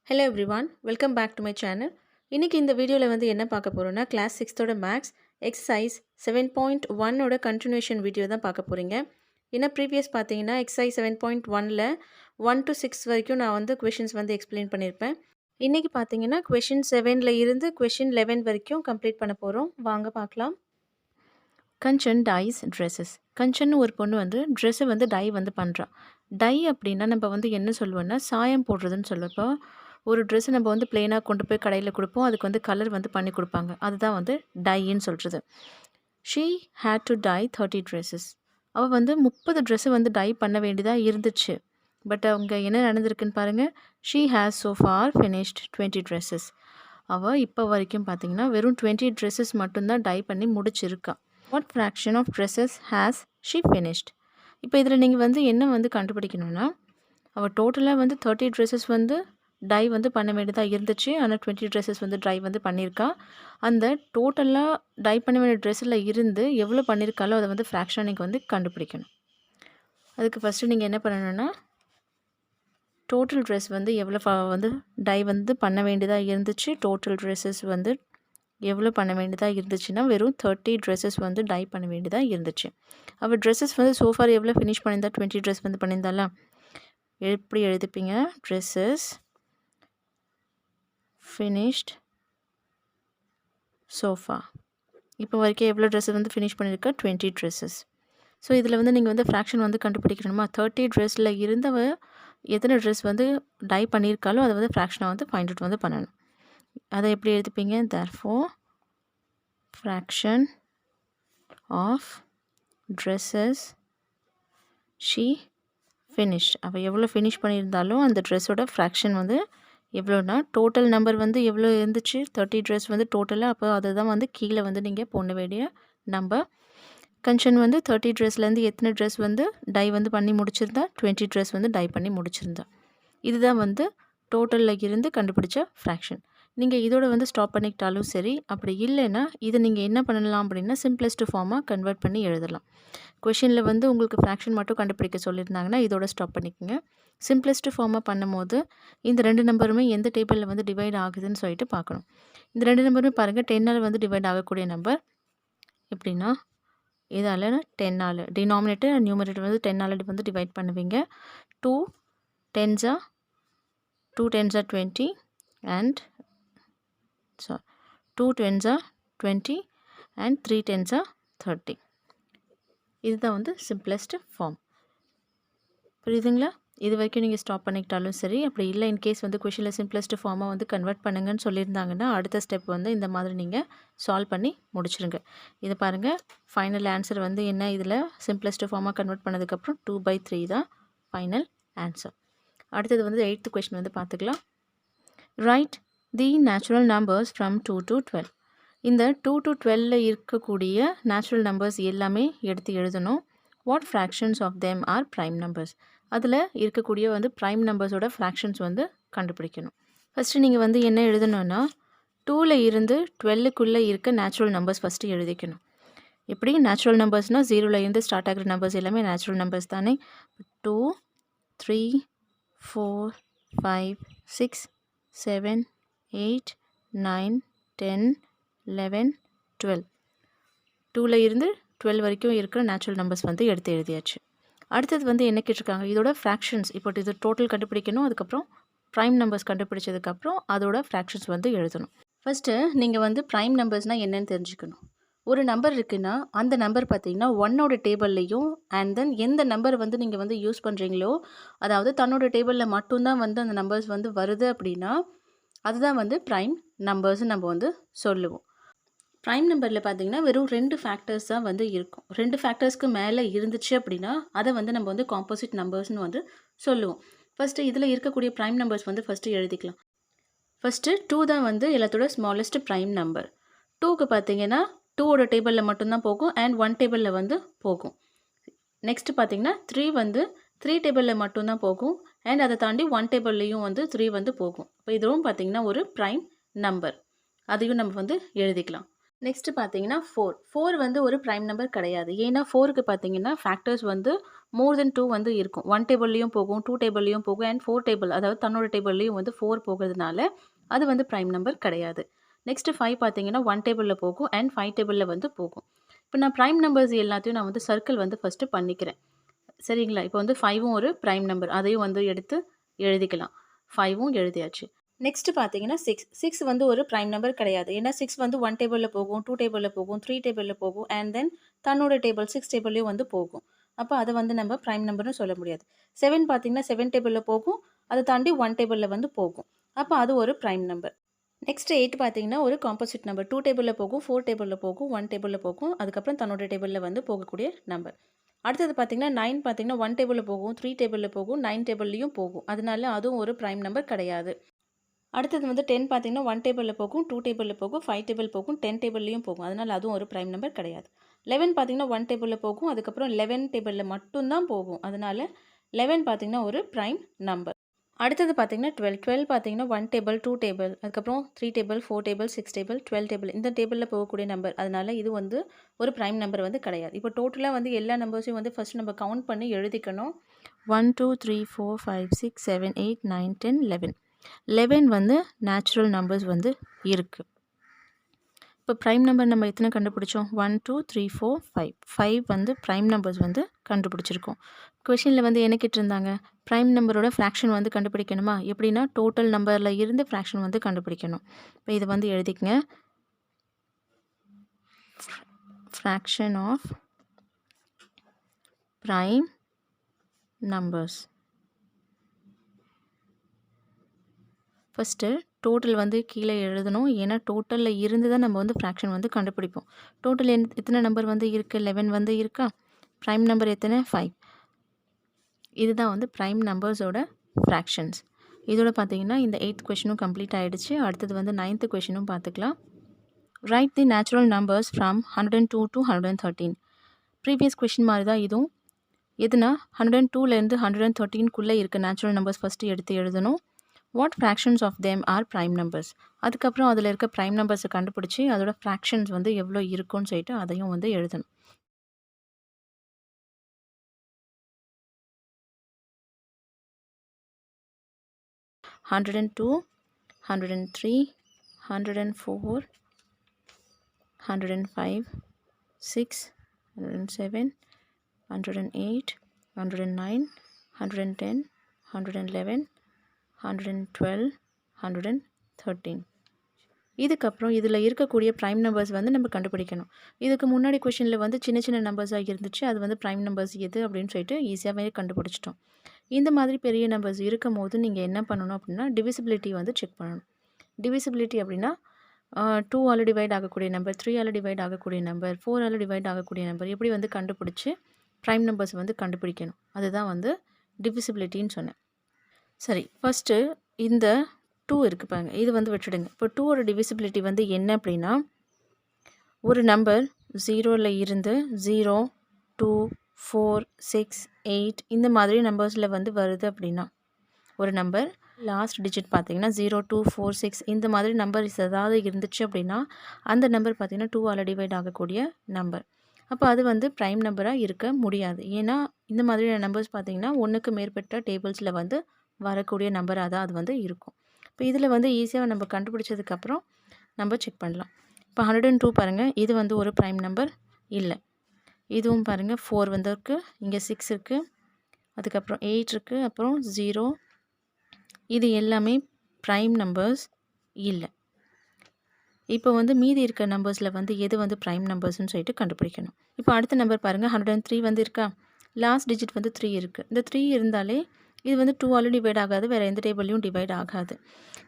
Hello everyone, welcome back to my channel. இன்னைக்கு இந்த வீடியோவில் வந்து என்ன பார்க்க போகிறோன்னா class 6th maths exercise 7.1 continuation video தான் பார்க்க போகிறீங்க. ஏன்னா ப்ரீவியஸ் பார்த்தீங்கன்னா எக்ஸசைஸ் 7.1ல் 1 to 6 வரைக்கும் நான் வந்து கொஷின்ஸ் வந்து எக்ஸ்பிளைன் பண்ணியிருப்பேன். இன்றைக்கி பார்த்தீங்கன்னா கொஷின் 7ல் இருந்து கொஷின் 11 வரைக்கும் கம்ப்ளீட் பண்ண போகிறோம். வாங்க பார்க்கலாம். கஞ்சன் டைஸ் ட்ரெஸ்ஸஸ். கஞ்சன்னு ஒரு பொண்ணு வந்து ட்ரெஸ்ஸை வந்து டை வந்து பண்ணுறா. டை அப்படின்னா நம்ம வந்து என்ன சொல்லுவோன்னா சாயம் போடுறதுன்னு சொல்லுவோம். ஒரு ட்ரெஸ்ஸை நம்ம வந்து பிளெயினாக கொண்டு போய் கடையில் கொடுப்போம், அதுக்கு வந்து கலர் வந்து பண்ணி கொடுப்பாங்க, அதுதான் வந்து டைன்னு சொல்கிறது. She had to dye 30 dresses. அவள் வந்து 30 ட்ரெஸ்ஸை வந்து டை பண்ண வேண்டியதாக இருந்துச்சு. பட் அவங்க என்ன நடந்திருக்குன்னு பாருங்கள். She has so for finished 20 dresses. அவள் இப்போ வரைக்கும் பார்த்திங்கன்னா வெறும் 20 ட்ரெஸ்ஸஸ் மட்டும்தான் டை பண்ணி முடிச்சிருக்கா. What fraction of dresses has she finished. இப்போ இதில் நீங்கள் வந்து என்ன வந்து கண்டுபிடிக்கணும்னா, அவள் டோட்டலாக வந்து 30 ட்ரெஸ்ஸஸ் வந்து டை வந்து பண்ண வேண்டியதாக இருந்துச்சு. ஆனால் 20 ட்ரெஸ்ஸஸ் வந்து ட்ரை வந்து பண்ணியிருக்கா. அந்த டோட்டலாக டை பண்ண வேண்டிய ட்ரெஸ்ஸில் இருந்து எவ்வளோ பண்ணியிருக்காலோ அதை வந்து ஃப்ராக்ஷன் நீங்கள் வந்து கண்டுபிடிக்கணும். அதுக்கு ஃபஸ்ட்டு நீங்கள் என்ன பண்ணணும்னா, டோட்டல் ட்ரெஸ் வந்து எவ்வளோ வந்து டை வந்து பண்ண வேண்டியதாக இருந்துச்சு. டோட்டல் ட்ரெஸ்ஸஸ் வந்து எவ்வளோ பண்ண வேண்டியதாக இருந்துச்சுன்னா வெறும் 30 ட்ரெஸ்ஸஸ் வந்து டை பண்ண வேண்டியதாக இருந்துச்சு. அவள் ட்ரெஸ்ஸஸ் வந்து சோஃபார் எவ்வளோ ஃபினிஷ் பண்ணியிருந்தா 20 ட்ரெஸ் வந்து பண்ணியிருந்தால எப்படி எழுதிப்பீங்க? Dresses finished sofa. இப்போ வரைக்கும் எவ்வளோ ட்ரெஸ்ஸஸ் வந்து ஃபினிஷ் பண்ணியிருக்கா? 20 ட்ரெஸ்ஸஸ். ஸோ இதில் வந்து நீங்கள் வந்து ஃப்ராக்ஷன் வந்து கண்டுபிடிக்கணுமா? 30 ட்ரெஸ்ஸில் இருந்தவ எத்தனை ட்ரெஸ் வந்து டை பண்ணியிருக்காலோ அதை வந்து ஃப்ராக்ஷனாக வந்து ஃபைண்ட் அவுட் வந்து பண்ணணும். அதை எப்படி எழுதிப்பீங்க? Therefore fraction of dresses she finished. அவள் எவ்வளோ ஃபினிஷ் பண்ணியிருந்தாலும் அந்த ட்ரெஸ்ஸோட ஃப்ராக்ஷன் வந்து எவ்வளோனா, டோட்டல் நம்பர் வந்து எவ்வளோ இருந்துச்சு? 30 ட்ரெஸ் வந்து டோட்டலாக. அப்போ அதுதான் வந்து கீழே வந்து நீங்கள் போட வேண்டிய நம்பர். கன்ஷன் வந்து 30 ட்ரெஸ்லேருந்து எத்தனை ட்ரெஸ் வந்து டை வந்து பண்ணி முடிச்சிருந்தா? 20 ட்ரெஸ் வந்து டை பண்ணி முடிச்சிருந்தா. இதுதான் வந்து டோட்டலில் இருந்து கண்டுபிடிச்ச ஃப்ராக்ஷன். நீங்கள் இதோட வந்து ஸ்டாப் பண்ணிக்கிட்டாலும் சரி, அப்படி இல்லைன்னா இதை நீங்கள் என்ன பண்ணலாம் அப்படின்னா சிம்பிளஸ்ட் ஃபார்மாக கன்வெர்ட் பண்ணி எழுதலாம். கொஷினில் வந்து உங்களுக்கு ஃப்ராக்ஷன் மட்டும் கண்டுபிடிக்க சொல்லியிருந்தாங்கன்னா இதோட ஸ்டாப் பண்ணிக்கோங்க. சிம்பிளஸ்ட் ஃபார்மாக பண்ணும்போது இந்த ரெண்டு நம்பருமே எந்த டேபிளில் வந்து டிவைட் ஆகுதுன்னு சொல்லிட்டு பார்க்கணும். இந்த ரெண்டு நம்பருமே பாருங்கள் 10ஆல் வந்து டிவைட் ஆகக்கூடிய நம்பர். எப்படின்னா இதால் 10ஆல் டினாமினேட்டர் நியூமரேட்டர் வந்து 10ஆல் வந்து டிவைட் பண்ணுவீங்க. 2 10s are 20 and 2 10s are 20 and 3 10s are 30. இதுதான் வந்து சிம்பிளஸ்ட் ஃபார்ம். புரியுதுங்களா? இது வரைக்கும் நீங்கள் ஸ்டாப் பண்ணிக்கிட்டாலும் சரி, அப்படி இல்லை இன்கேஸ் வந்து கொஷினில் சிம்பிளஸ்ட் ஃபார்மாக வந்து கன்வெர்ட் பண்ணுங்கன்னு சொல்லியிருந்தாங்கன்னா அடுத்த ஸ்டெப் வந்து இந்த மாதிரி நீங்கள் சால்வ் பண்ணி முடிச்சிருங்க. இதை பாருங்கள், ஃபைனல் ஆன்சர் வந்து என்ன? இதில் சிம்பிளஸ்ட் ஃபார்மாக கன்வெர்ட் பண்ணதுக்கப்புறம் 2/3 தான் ஃபைனல் ஆன்சர். அடுத்தது வந்து 8th கொஷின் வந்து பார்த்துக்கலாம். Right the natural numbers from 2 to 12. இந்த 2 to 12 இருக்கக்கூடிய நேச்சுரல் நம்பர்ஸ் எல்லாமே எடுத்து எழுதணும். What fractions of them are prime numbers. அதில் இருக்கக்கூடிய வந்து ப்ரைம் நம்பர்ஸோட ஃப்ராக்ஷன்ஸ் வந்து கண்டுபிடிக்கணும். ஃபஸ்ட்டு நீங்கள் வந்து என்ன எழுதணும்னா, 2ல் இருந்து 12க்குள்ளே இருக்க நேச்சுரல் நம்பர்ஸ் ஃபஸ்ட்டு எழுதிக்கணும். எப்படி நேச்சுரல் நம்பர்ஸ்னால் 0ல் இருந்து ஸ்டார்ட் ஆகிற நம்பர்ஸ் எல்லாமே நேச்சுரல் நம்பர்ஸ் தானே. 2 3 4 5 6 7 8 9 10 11 12. 2ல் இருந்து 12 வரைக்கும் இருக்கிற நேச்சுரல் நம்பர்ஸ் வந்து எடுத்து எழுதியாச்சு. அடுத்தது வந்து என்ன கேட்டிருக்காங்க? இதோட ஃப்ராக்ஷன்ஸ். இப்போ இது டோட்டல் கண்டுபிடிக்கணும், அதுக்கப்புறம் ப்ரைம் நம்பர்ஸ் கண்டுபிடிச்சதுக்கப்புறம் அதோட ஃப்ராக்ஷன்ஸ் வந்து எழுதணும். ஃபஸ்ட்டு நீங்கள் வந்து ப்ரைம் நம்பர்ஸ்னால் என்னென்னு தெரிஞ்சுக்கணும். ஒரு நம்பர் இருக்குன்னா அந்த நம்பர் பார்த்தீங்கன்னா 1ஓட டேபிள்லையும் அண்ட் தென் எந்த நம்பர் வந்து நீங்கள் வந்து யூஸ் பண்ணுறீங்களோ, அதாவது தன்னோட டேபிளில் மட்டும்தான் வந்து அந்த நம்பர்ஸ் வந்து வருது அப்படின்னா அதுதான் வந்து ப்ரைம் நம்பர்ஸ்ன்னு நம்ம வந்து சொல்லுவோம். ப்ரைம் நம்பரில் பார்த்தீங்கன்னா வெறும் 2 ஃபேக்டர்ஸ் தான் வந்து இருக்கும். 2 ஃபேக்டர்ஸ்க்கு மேலே இருந்துச்சு அப்படின்னா அதை வந்து நம்ம வந்து காம்போசிட் நம்பர்ஸ்னு வந்து சொல்லுவோம். ஃபஸ்ட்டு இதில் இருக்கக்கூடிய ப்ரைம் நம்பர்ஸ் வந்து ஃபஸ்ட்டு எழுதிக்கலாம். ஃபஸ்ட்டு 2 தான் வந்து எல்லாத்தோட ஸ்மாலஸ்ட் ப்ரைம் நம்பர். 2க்கு பார்த்தீங்கன்னா 2ஓட டேபிளில் மட்டும்தான் போகும் அண்ட் 1 டேபிளில் வந்து போகும். நெக்ஸ்ட்டு பார்த்தீங்கன்னா 3 வந்து 3 டேபிளில் மட்டும்தான் போகும் அண்ட் அதை தாண்டி 1 டேபிள்லேயும் வந்து 3 வந்து போகும். இப்போ இதுவும் பார்த்தீங்கன்னா ஒரு ப்ரைம் நம்பர், அதையும் நம்ம வந்து எழுதிக்கலாம். நெக்ஸ்ட் பார்த்தீங்கன்னா 4 வந்து ஒரு பிரைம் நம்பர் கிடையாது. ஏன்னா 4க்கு பார்த்தீங்கன்னா ஃபேக்டர்ஸ் வந்து மோர் தென் 2 வந்து இருக்கும். 1 டேபிள்லயும் போகும், 2 டேபிள்லயும் போகும் அண்ட் 4 டேபிள் அதாவது தன்னோட டேபிள்லயும் வந்து 4 போகிறதுனால அது வந்து பிரைம் நம்பர் கிடையாது. நெக்ஸ்ட் 5 பார்த்தீங்கன்னா 1 டேபிள்ல போகும் அண்ட் 5 டேபிள்ல வந்து போகும். இப்போ நான் பிரைம் நம்பர்ஸ் எல்லாத்தையும் நான் வந்து சர்க்கிள் வந்து ஃபர்ஸ்ட் பண்ணிக்கிறேன். சரிங்களா? இப்போ வந்து 5ம் ஒரு பிரைம் நம்பர். அதையும் வந்து எடுத்து எழுதிக்கலாம். 5ம் எழுதியாச்சு. நெக்ஸ்ட் பார்த்தீங்கன்னா 6 வந்து ஒரு பிரைம் நம்பர் கிடையாது. ஏன்னா 6 வந்து 1 டேபிள்ல போகும், 2 டேபிள்ல போகும், 3 டேபிள்ல போகும் அண்ட் தென் தன்னோட டேபிள் 6 டேபிள்லயும் வந்து போகும். அப்போ அதை வந்து நம்ம பிரைம் நம்பர்னு சொல்ல முடியாது. 7 பார்த்தீங்கன்னா 7 டேபிள்ல போகும். அதை தாண்டி 1 டேபிள்ல வந்து போகும். அப்போ அது ஒரு பிரைம் நம்பர். நெக்ஸ்ட் 8 பார்த்தீங்கன்னா ஒரு காம்போசிட் நம்பர். 2 டேபிள்ல போகும், 4 டேபிள்ல போகும், 1 டேபிள்ல போகும். அதுக்கப்புறம் தன்னோட டேபிள்ல வந்து போகக்கூடிய நம்பர். அடுத்தது பார்த்தீங்கன்னா 9 பார்த்தீங்கன்னா 1 டேபிள்ல போகும், 3 டேபிள்ல போகும், 9 டேபிள்லயும் போகும். அதனால அதுவும் ஒரு பிரைம் நம்பர் கிடையாது. அடுத்தது வந்து 10 பார்த்தீங்கன்னா 1 டேபிள்ல போகும், 2 டேபிள்ல போகும், 5 டேபிள் போகும், 10 டேபிள்லயும் போகும். அதனால அதுவும் ஒரு பிரைம் நம்பர் கிடையாது. 11 பார்த்தீங்கன்னா 1 டேபிள்ல போகும், அதுக்கப்புறம் 11 டேபிள்ல மட்டும் தான் போகும். அதனால 11 பார்த்தீங்கன்னா ஒரு பிரைம் நம்பர். அடுத்தது பார்த்தீங்கன்னா 12 பார்த்தீங்கன்னா 1 டேபிள், 2 டேபிள், அதுக்கப்புறம் 3 டேபிள், 4 டேபிள், 6 டேபிள், 12 டேபிள் இந்த டேபிளில் போகக்கூடிய நம்பர். அதனால இது வந்து ஒரு பிரைம் நம்பர் வந்து கிடையாது. இப்போ டோட்டலாக வந்து எல்லா நம்பர்ஸையும் வந்து ஃபர்ஸ்ட் நம்ம கவுண்ட் பண்ணி எழுதிக்கணும். 1 2 3 4 5 6 7 8 9 10 11 11 வந்து நேச்சுரல் நம்பர்ஸ் வந்து இருக்குது. இப்போ ப்ரைம் நம்பர் நம்ம எத்தனை கண்டுபிடிச்சோம்? 1 2 3 4 5 5 வந்து ப்ரைம் நம்பர்ஸ் வந்து கண்டுபிடிச்சிருக்கோம். கொஷினில் வந்து என்ன கேட்டிருந்தாங்க? ப்ரைம் நம்பரோட ஃப்ராக்ஷன் வந்து கண்டுபிடிக்கணுமா? எப்படின்னா டோட்டல் நம்பரில் இருந்து ஃப்ராக்ஷன் வந்து கண்டுபிடிக்கணும். இப்போ இதை வந்து எழுதிக்கங்க. Fraction of prime numbers. First total வந்து கீழே எழுதணும். ஏன்னா டோட்டலில் இருந்து தான் நம்ம வந்து ஃப்ராக்ஷன் வந்து கண்டுபிடிப்போம். டோட்டல் எத்தனை நம்பர் வந்து இருக்குது? 11 வந்து இருக்கா? ப்ரைம் நம்பர் எத்தனை? 5. இதுதான் வந்து ப்ரைம் நம்பர்ஸோட ஃப்ராக்ஷன்ஸ். இதோட பார்த்தீங்கன்னா இந்த 8th கொஷினும் கம்ப்ளீட் ஆகிடுச்சு. அடுத்தது வந்து 9th கொஷினும் பார்த்துக்கலாம். Right the natural numbers from 102 to 113. Previous question மாதிரி தான் இதுவும். எதுனா 102லேருந்து 113க்குள்ளே இருக்க நேச்சுரல் நம்பர்ஸ் ஃபஸ்ட்டு எடுத்து எழுதணும். What fractions of them are prime numbers. அதுக்கப்புறம் அதில் இருக்க ப்ரைம் நம்பர்ஸை கண்டுபிடிச்சி அதோட ஃப்ராக்ஷன்ஸ் வந்து எவ்வளோ இருக்குன்னு சொல்லிட்டு அதையும் வந்து எழுதணும். Hundred and 103, 104, 105, 6, 107, 108, 109, 110, 111, 112, 113. இதுக்கப்புறம் இதில் இருக்கக்கூடிய ப்ரைம் நம்பர்ஸ் வந்து நம்ம கண்டுபிடிக்கணும். இதுக்கு முன்னாடி கொஷினில் வந்து சின்ன சின்ன நம்பர்ஸாக இருந்துச்சு. அது வந்து ப்ரைம் நம்பர்ஸ் எது அப்படின்னு சொல்லிட்டு ஈஸியாகவே கண்டுபிடிச்சிட்டோம். இந்த மாதிரி பெரிய நம்பர்ஸ் இருக்கும் போது நீங்கள் என்ன பண்ணணும் அப்படின்னா டிவிசிபிலிட்டி வந்து செக் பண்ணணும். டிவிசிபிலிட்டி அப்படின்னா 2ஆல் டிவைட் ஆகக்கூடிய நம்பர், 3ஆல் டிவைட் ஆகக்கூடிய நம்பர், 4ஆல் டிவைட் ஆகக்கூடிய நம்பர் எப்படி வந்து கண்டுபிடிச்சி ப்ரைம் நம்பர்ஸ் வந்து கண்டுபிடிக்கணும். அதுதான் வந்து டிவிசிபிலிட்டின்னு சொன்னேன். சரி, ஃபஸ்ட்டு இந்த 2 இருக்குது பாருங்க, இது வந்து விட்டுடுங்க. இப்போ 2ஓட டிவிசிபிலிட்டி வந்து என்ன அப்படின்னா ஒரு நம்பர் 0ல் இருந்து 0, 2, 4, 6, 8 இந்த மாதிரி நம்பர்ஸில் வந்து வருது அப்படின்னா ஒரு நம்பர் லாஸ்ட் டிஜிட் பார்த்தீங்கன்னா 0, 2, 4, 6 இந்த மாதிரி நம்பர்ஸ் ஏதாவது இருந்துச்சு அப்படின்னா அந்த நம்பர் பார்த்தீங்கன்னா 2ஆல் டிவைட் ஆகக்கூடிய நம்பர். அப்போ அது வந்து ப்ரைம் நம்பராக இருக்க முடியாது. ஏன்னா இந்த மாதிரியான நம்பர்ஸ் பார்த்தீங்கன்னா ஒன்றுக்கு மேற்பட்ட டேபிள்ஸில் வந்து வரக்கூடிய நம்பராக தான் அது வந்து இருக்கும். இப்போ இதில் வந்து ஈஸியாக நம்ம கண்டுபிடிச்சதுக்கப்புறம் நம்ம செக் பண்ணலாம். இப்போ 102 பாருங்கள், இது வந்து ஒரு ப்ரைம் நம்பர் இல்லை. இதுவும் பாருங்கள் 4 வந்து இருக்குது, இங்கே 6 இருக்குது, அதுக்கப்புறம் 8 இருக்குது, அப்புறம் 0. இது எல்லாமே ப்ரைம் நம்பர்ஸ் இல்லை. இப்போ வந்து மீதி இருக்க நம்பர்ஸில் வந்து எது வந்து ப்ரைம் நம்பர்ஸ்னு சொல்லிட்டு கண்டுபிடிக்கணும். இப்போ அடுத்த நம்பர் பாருங்கள் 103 வந்து இருக்கா? லாஸ்ட் டிஜிட் வந்து 3 இருக்குது. இந்த 3 இருந்தாலே இது வந்து 2ஆல் டிவைட் ஆகாது, வேறு எந்த டேபிள்லையும் டிவைட் ஆகாது.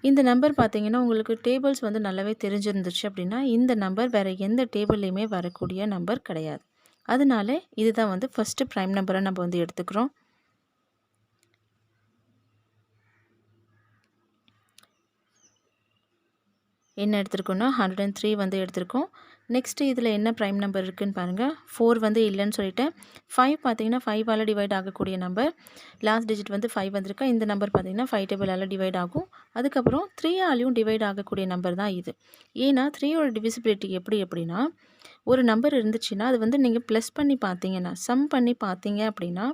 இந்த நம்பர் பார்த்தீங்கன்னா உங்களுக்கு டேபிள்ஸ் வந்து நல்லாவே தெரிஞ்சிருந்துச்சு அப்படின்னா இந்த நம்பர் வேறு எந்த டேபிள்லையுமே வரக்கூடிய நம்பர் கிடையாது. அதனால இதுதான் வந்து ஃபஸ்ட்டு ப்ரைம் நம்பரை நம்ம வந்து எடுத்துக்கிறோம். என்ன எடுத்திருக்கோன்னா 103 வந்து எடுத்திருக்கோம். நெக்ஸ்ட்டு இதில் என்ன ப்ரைம் நம்பர் இருக்குதுன்னு பாருங்கள். 4 வந்து இல்லைன்னு சொல்லிட்டேன். 5 பார்த்தீங்கன்னா 5ஆல் டிவைட் ஆகக்கூடிய நம்பர். லாஸ்ட் டிஜிட் வந்து 5 வந்திருக்கா. இந்த நம்பர் பார்த்தீங்கன்னா 5 டேபிளால் டிவைட் ஆகும். அதுக்கப்புறம் 3ஆலையும் டிவைட் ஆகக்கூடிய நம்பர் தான் இது. ஏன்னா 3யோட டிவிசிபிலிட்டி எப்படின்னா ஒரு நம்பர் இருந்துச்சுன்னா அது வந்து நீங்கள் ப்ளஸ் பண்ணி பார்த்தீங்கன்னா சம் பண்ணி பார்த்தீங்க அப்படின்னா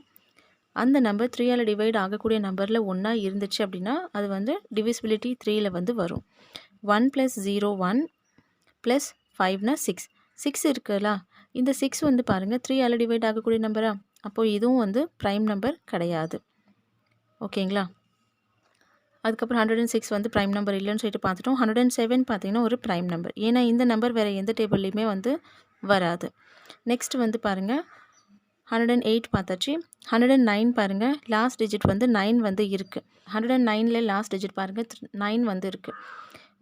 அந்த நம்பர் 3ஆல் டிவைட் ஆகக்கூடிய நம்பரில் ஒன்றா இருந்துச்சு அப்படின்னா அது வந்து டிவிசிபிலிட்டி 3ல் வந்து வரும். 1 + 0 1 + 5னா 6. 6 இருக்குல்ல, இந்த 6 வந்து பாருங்கள் 3ஆல் டிவைட் ஆகக்கூடிய நம்பரா, அப்போது இதுவும் வந்து ப்ரைம் நம்பர் கிடையாது. ஓகேங்களா. அதுக்கப்புறம் 106 வந்து ப்ரைம் நம்பர் இல்லைன்னு சொல்லிட்டு பார்த்துட்டோம். 107 பார்த்தீங்கன்னா ஒரு ப்ரைம் நம்பர். ஏன்னா இந்த நம்பர் வேறு எந்த டேபிள்லையுமே வந்து வராது. நெக்ஸ்ட் வந்து பாருங்கள் 108 பார்த்தாச்சு. 109 பாருங்கள் லாஸ்ட் டிஜிட் வந்து 9 வந்து இருக்குது. 109ல் லாஸ்ட் டிஜிட் பாருங்கள் 9 வந்து இருக்குது.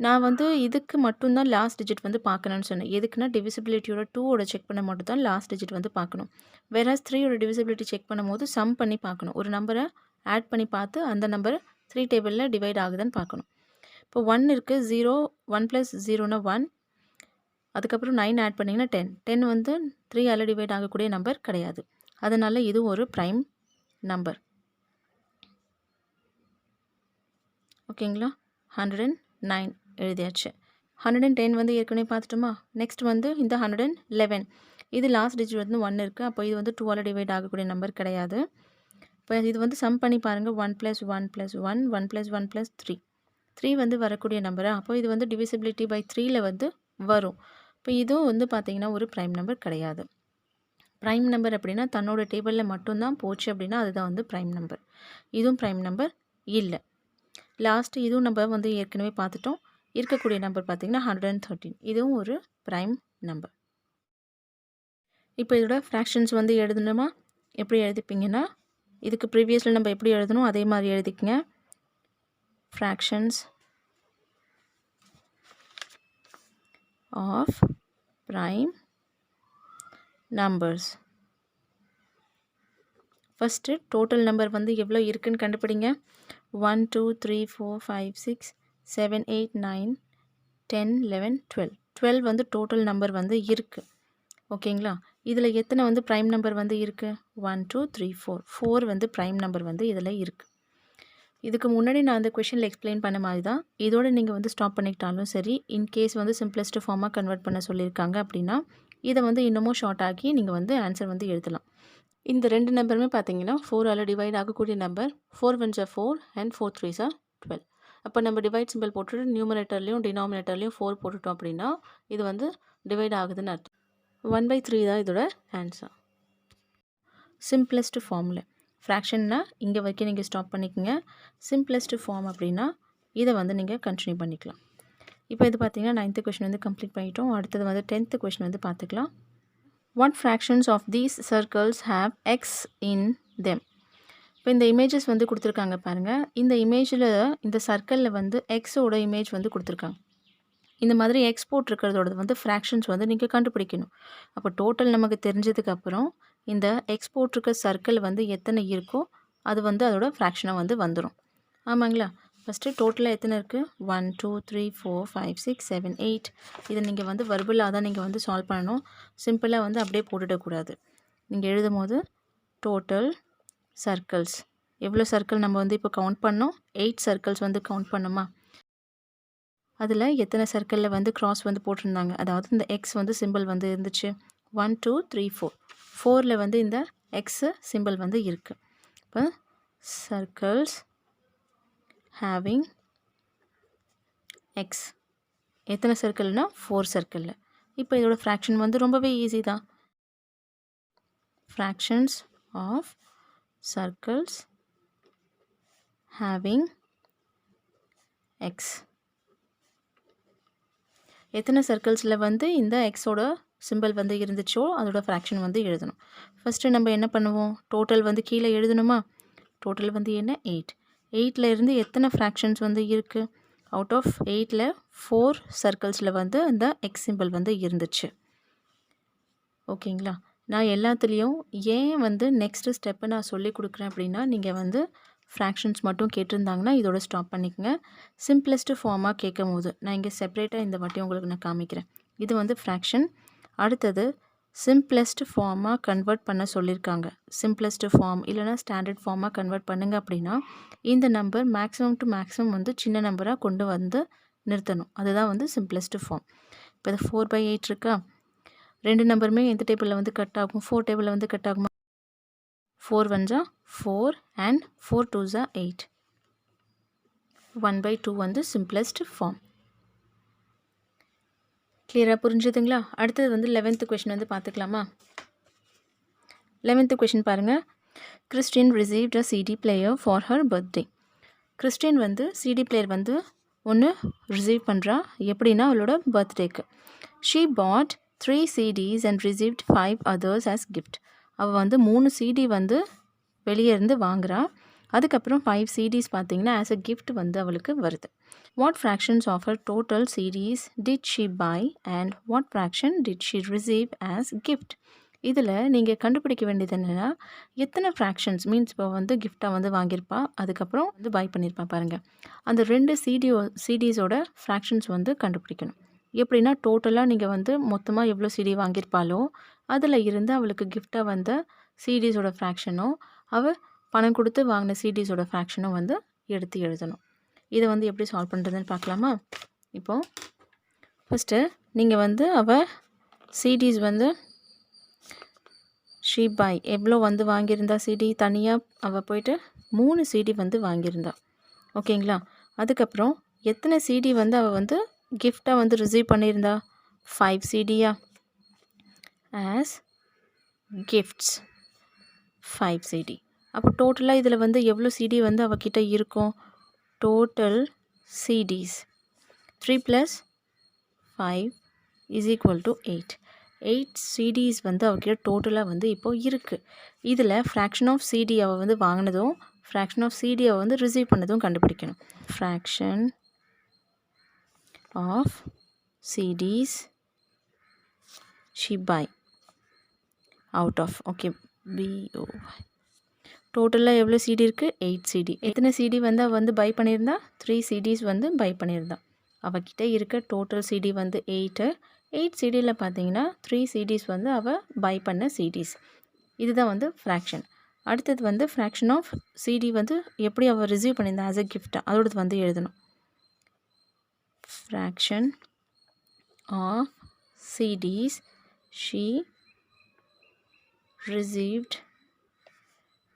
நான் வந்து இதுக்கு மட்டும்தான் லாஸ்ட் டிஜிட் வந்து பார்க்கணும்னு சொன்னேன். எதுக்குன்னா டிவிசிபிலிட்டியோட 2ஓட செக் பண்ண மட்டும் தான் லாஸ்ட் டிஜிட் வந்து பார்க்கணும். வேறாஸ் 3யோட டிவிசிபிலிட்டி செக் பண்ணும்போது சம் பண்ணி பார்க்கணும். ஒரு நம்பரை ஆட் பண்ணி பார்த்து அந்த நம்பர் 3 டேபிளில் டிவைட் ஆகுதுன்னு பார்க்கணும். இப்போ 1 இருக்குது. 0 1 + 0னா 1. அதுக்கப்புறம் 9 ஆட் பண்ணிங்கன்னா 10. 10 வந்து 3ஆல் டிவைட் ஆகக்கூடிய நம்பர் கிடையாது. அதனால் இது ஒரு ப்ரைம் நம்பர். ஓகேங்களா. 109 எழுதியாச்சு. 110 வந்து ஏற்கனவே பார்த்துட்டோமா. நெக்ஸ்ட் வந்து இந்த 111. இது லாஸ்ட் டிஜிட் வந்து 1 இருக்குது. அப்போ இது வந்து 2ஆல் டிவைட் ஆகக்கூடிய நம்பர் கிடையாது. இப்போ இது வந்து சம் பண்ணி பாருங்கள். 1 + 1 + 1 1 + 1 + 3. 3 வந்து வரக்கூடிய நம்பரா, அப்போ இது வந்து டிவிசிபிலிட்டி பை 3ல் வந்து வரும். இப்போ இதுவும் வந்து பார்த்திங்கன்னா ஒரு ப்ரைம் நம்பர் கிடையாது. ப்ரைம் நம்பர் அப்படின்னா தன்னோட டேபிளில் மட்டும்தான் போச்சு அப்படின்னா அதுதான் வந்து ப்ரைம் நம்பர். இதுவும் ப்ரைம் நம்பர் இல்லை. லாஸ்ட்டு இதுவும் நம்ம வந்து ஏற்கனவே பார்த்துட்டோம். இருக்கக்கூடிய நம்பர் பார்த்திங்கன்னா 113. இதுவும் ஒரு ப்ரைம் நம்பர். இப்போ இதோட ஃப்ராக்ஷன்ஸ் வந்து எழுதணுமா? எப்படி எழுதிப்பீங்கன்னா இதுக்கு ப்ரீவியஸில் நம்ம எப்படி எழுதணும் அதே மாதிரி எழுதிக்கங்க. Fractions of prime numbers. First total number வந்து எவ்வளோ இருக்குதுன்னு கண்டுபிடிங்க. 1 2 3 4 5 6 7 8 9 10 11 12. 12 வந்து டோட்டல் நம்பர் வந்து இருக்குது. ஓகேங்களா. இதில் எத்தனை வந்து ப்ரைம் நம்பர் வந்து இருக்குது? 1 2 3 4. 4 வந்து ப்ரைம் நம்பர் வந்து இதில் இருக்குது. இதுக்கு முன்னாடி நான் அந்த கொஷனில் எக்ஸ்பிளைன் பண்ண மாதிரி தான். இதோட நீங்கள் வந்து ஸ்டாப் பண்ணிக்கிட்டாலும் சரி, இன்கேஸ் வந்து சிம்பிளஸ்ட் ஃபார்மாக கன்வெர்ட் பண்ண சொல்லியிருக்காங்க அப்படின்னா இதை வந்து இன்னமும் ஷார்ட் ஆக்கி நீங்கள் வந்து ஆன்சர் வந்து எழுதலாம். இந்த ரெண்டு நம்பருமே பார்த்தீங்கன்னா 4ஆல் டிவைட் ஆகக்கூடிய number. 4 1s are 4 and 4 3s are 12. அப்போ நம்ம டிவைட் சிம்பிள் போட்டுட்டு நியூமரேட்டர்லையும் டினாமினேட்டர்லையும் 4 போட்டுட்டோம் அப்படின்னா இது வந்து டிவைட் ஆகுதுன்னு அர்த்தம். 1/3 தான் இதோட ஆன்சர். சிம்பிளஸ்ட் ஃபார்மில் ஃப்ராக்ஷன்னா இங்கே வரைக்கும் நீங்கள் ஸ்டாப் பண்ணிக்கோங்க. சிம்பிளஸ்ட் ஃபார்ம் அப்படின்னா இதை வந்து நீங்கள் கண்டினியூ பண்ணிக்கலாம். இப்போ இது பார்த்தீங்கன்னா 9th கொஷின் வந்து கம்ப்ளீட் பண்ணிட்டோம். அடுத்தது வந்து 10th கொஷின் வந்து பார்த்துக்கலாம். What fractions of these circles have x in them? இப்போ இந்த இமேஜஸ் வந்து கொடுத்துருக்காங்க பாருங்கள். இந்த இமேஜில் இந்த சர்க்கிளில் வந்து எக்ஸோட இமேஜ் வந்து கொடுத்துருக்காங்க. இந்த மாதிரி எக்ஸ் போட்டிருக்கிறதோட வந்து ஃப்ராக்ஷன்ஸ் வந்து நீங்கள் கண்டுபிடிக்கணும். அப்போ டோட்டல் நமக்கு தெரிஞ்சதுக்கப்புறம் இந்த எக்ஸ் போட்டிருக்க சர்க்கிள் வந்து எத்தனை இருக்கோ அது வந்து அதோட ஃப்ராக்ஷனாக வந்து வந்துடும். ஆமாங்களா. ஃபஸ்ட்டு டோட்டலாக எத்தனை இருக்குது? 1 2 3 4 5 6 7 8. இதை நீங்கள் வந்து வர்பலாக தான் நீங்கள் வந்து சால்வ் பண்ணணும். சிம்பிளாக வந்து அப்படியே போட்டுடக்கூடாது. நீங்கள் எழுதும் போது டோட்டல் சர்க்கிள்ஸ் எவ்வளோ சர்க்கிள் நம்ம வந்து இப்போ கவுண்ட் பண்ணோம்? 8 சர்க்கிள்ஸ் வந்து கவுண்ட் பண்ணோமா? அதில் எத்தனை சர்க்கிளில் வந்து க்ராஸ் வந்து போட்டிருந்தாங்க, அதாவது இந்த எக்ஸ் வந்து சிம்பிள் வந்து இருந்துச்சு. 1 2 3 4. 4ல் வந்து இந்த எக்ஸு சிம்பிள் வந்து இருக்குது. இப்போ சர்க்கிள்ஸ் having x எத்தனை சர்க்கிள்னா 4 சர்க்கிளில். இப்போ இதோட ஃப்ராக்ஷன் வந்து ரொம்பவே ஈஸி தான். Fractions of circles having x. எத்தனை சர்க்கிள்ஸில் வந்து இந்த எக்ஸோட சிம்பிள் வந்து இருந்துச்சோ அதோட ஃப்ராக்ஷன் வந்து எழுதணும். ஃபஸ்ட்டு நம்ம என்ன பண்ணுவோம்? டோட்டல் வந்து கீழே எழுதணுமா? டோட்டல் வந்து என்ன? 8. 8ல் இருந்து எத்தனை ஃப்ராக்ஷன்ஸ் வந்து இருக்குது? அவுட் ஆஃப் 8ல் 4 சர்க்கிள்ஸில் வந்து இந்த எக்ஸ் சிம்பிள் வந்து இருந்துச்சு. ஓகேங்களா. நான் எல்லாத்துலேயும் ஏன் வந்து நெக்ஸ்ட்டு ஸ்டெப்பை நான் சொல்லி கொடுக்குறேன் அப்படின்னா நீங்கள் வந்து ஃப்ராக்ஷன்ஸ் மட்டும் கேட்டிருந்தாங்கன்னா இதோட ஸ்டாப் பண்ணிக்கோங்க. சிம்பிளஸ்ட்டு ஃபார்மாக கேட்கும் போது நான் இங்கே செப்பரேட்டாக இந்த வாட்டி உங்களுக்கு நான் காமிக்கிறேன். இது வந்து ஃப்ராக்ஷன். அடுத்தது சிம்பிளஸ்ட் ஃபார்மாக கன்வெர்ட் பண்ண சொல்லியிருக்காங்க. சிம்பிளஸ்ட் ஃபார்ம் இல்லைனா ஸ்டாண்டர்ட் ஃபார்மாக கன்வெர்ட் பண்ணுங்க அப்படின்னா இந்த நம்பர் மேக்ஸிமம் டு மேக்ஸிமம் வந்து சின்ன நம்பராக கொண்டு வந்து நிறுத்தணும். அதுதான் வந்து சிம்பிளஸ்ட் ஃபார்ம். இப்போ இது 4/8 இருக்கா, ரெண்டு நம்பருமே எந்த டேபிளில் வந்து கட் ஆகும்? 4 டேபிளில் வந்து கட் ஆகுமா? 4 1s 4 and 4 2s 8. 1/2 வந்து சிம்பிளஸ்ட் ஃபார்ம். கிளியராக புரிஞ்சுதுங்களா? அடுத்தது வந்து 11th கொஷின் வந்து பார்த்துக்கலாமா? 11th கொஷின் பாருங்கள். Christian received a CD player for her birthday. Christian வந்து சிடி பிளேயர் வந்து ஒன்று ரிசீவ் பண்ணுறா. எப்படின்னா அவளோட பர்த்டேக்கு. She pot 3 CDs and received 5 others as gift. அவள் வந்து 3 CD வந்து வெளியே இருந்து வாங்குறா. அதுக்கப்புறம் 5 CDs பார்த்தீங்கன்னா ஆஸ் அ கிஃப்ட் வந்து அவளுக்கு வருது. What fractions of her total CDs did she buy and what fraction did she receive as gift? இதில் நீங்கள் கண்டுபிடிக்க வேண்டியது என்னென்னா, எத்தனை ஃப்ராக்ஷன்ஸ் மீன்ஸ் இப்போ வந்து கிஃப்டாக வந்து வாங்கியிருப்பா, அதுக்கப்புறம் வந்து பை பண்ணியிருப்பா பாருங்கள். அந்த 2 CDஸோட ஃப்ராக்ஷன்ஸ் வந்து கண்டுபிடிக்கணும். எப்படின்னா டோட்டலாக நீங்கள் வந்து மொத்தமாக எவ்வளோ CD வாங்கியிருப்பாளோ அதில் இருந்து அவளுக்கு கிஃப்டாக வந்த CDஸோட ஃப்ராக்ஷனும் அவள் பணம் கொடுத்து வாங்கின CDஸோட ஃப்ராக்ஷனும் வந்து எடுத்து எழுதணும். இதை வந்து எப்படி சால்வ் பண்ணுறதுன்னு பார்க்கலாமா? இப்போது ஃபஸ்ட்டு நீங்கள் வந்து அவள் CDs வந்து ஷீ பை எவ்வளோ வந்து வாங்கியிருந்தா CD தனியாக அவள் போயிட்டு 3 CD வந்து வாங்கியிருந்தா. ஓகேங்களா? அதுக்கப்புறம் எத்தனை CD வந்து அவள் வந்து கிஃப்டாக வந்து ரிசீவ் பண்ணியிருந்தா? 5 CDயா ஆஸ் கிஃப்ட்ஸ் 5 CD. அப்போ டோட்டலாக இதில் வந்து எவ்வளோ CD வந்து அவகிட்ட இருக்கும்? Total CDs 3 plus 5 is equal to 8. 8 CDs வந்து அவகிட்ட டோட்டலாக வந்து இப்போது இருக்குது. இதில் ஃப்ராக்ஷன் ஆஃப் CD அவள் வந்து வாங்கினதும் ஃப்ராக்ஷன் ஆஃப் CD அவள் வந்து ரிசீவ் பண்ணதும் கண்டுபிடிக்கணும். Fraction of CDs she buy out of okay BO. டோட்டலாக எவ்வளோ CD இருக்குது? 8 CD. எத்தனை CD வந்து அவள் வந்து பை பண்ணியிருந்தா? 3 CDs வந்து பை பண்ணியிருந்தா. அவகிட்ட இருக்க டோட்டல் CD வந்து 8. 8 CDயில் பார்த்தீங்கன்னா 3 CDs வந்து அவள் பை பண்ண CDs. இதுதான் வந்து ஃப்ராக்ஷன். அடுத்தது வந்து ஃப்ராக்ஷன் ஆஃப் CD வந்து எப்படி அவள் ரிசீவ் பண்ணியிருந்தா ஆஸ் அ கிஃப்டாக அதோடது வந்து எழுதணும். Fraction of CDs she received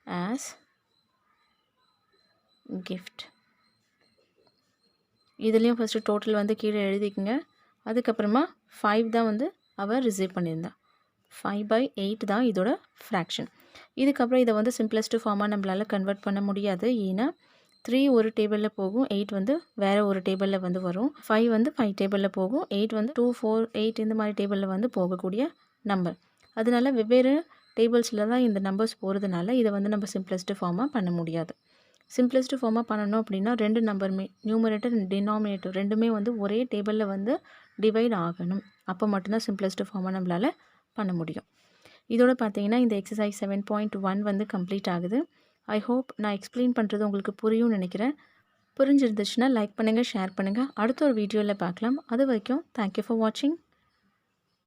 as gift. இதுலேயும் ஃபஸ்ட்டு டோட்டல் வந்து கீழே எழுதிக்கங்க. அதுக்கப்புறமா 5 தான் வந்து அவள் ரிசீவ் பண்ணியிருந்தா. 5/8 தான் இதோட ஃப்ராக்ஷன். இதுக்கப்புறம் இதை வந்து சிம்பிளஸ்ட் ஃபார்மாக நம்மளால் கன்வெர்ட் பண்ண முடியாது. ஏன்னா 3 ஒரு டேபிளில் போகும், 8 வந்து வேறு ஒரு டேபிளில் வந்து வரும். 5 வந்து 5 டேபிளில் போகும், 8 வந்து 2 4 8 இந்த மாதிரி டேபிளில் வந்து போகக்கூடிய நம்பர். அதனால வெவ்வேறு டேபிள்ஸில் தான் இந்த நம்பர்ஸ் போகிறதுனால இதை வந்து நம்ம சிம்பிளஸ்ட் ஃபார்மாக பண்ண முடியாது. சிம்பிளஸ்ட் ஃபார்மாக பண்ணணும் அப்படின்னா 2 நம்பருமே நியூமரேட்டர் அண்ட் டினாமினேட்டர் ரெண்டுமே வந்து ஒரே டேபிளில் வந்து டிவைட் ஆகணும். அப்போ மட்டும்தான் சிம்பிளஸ்ட் ஃபார்மாக நம்மளால் பண்ண முடியும். இதோட பார்த்தீங்கன்னா இந்த எக்ஸசைஸ் 7.1 வந்து கம்ப்ளீட் ஆகுது. ஐ ஹோப் நான் எக்ஸ்பிளைன் பண்ணுறது உங்களுக்கு புரியும்னு நினைக்கிறேன். புரிஞ்சிருந்துச்சுன்னா லைக் பண்ணுங்கள், ஷேர் பண்ணுங்கள். அடுத்த ஒரு வீடியோவில் பார்க்கலாம். அது வரைக்கும் தேங்க்யூ ஃபார் வாட்சிங்.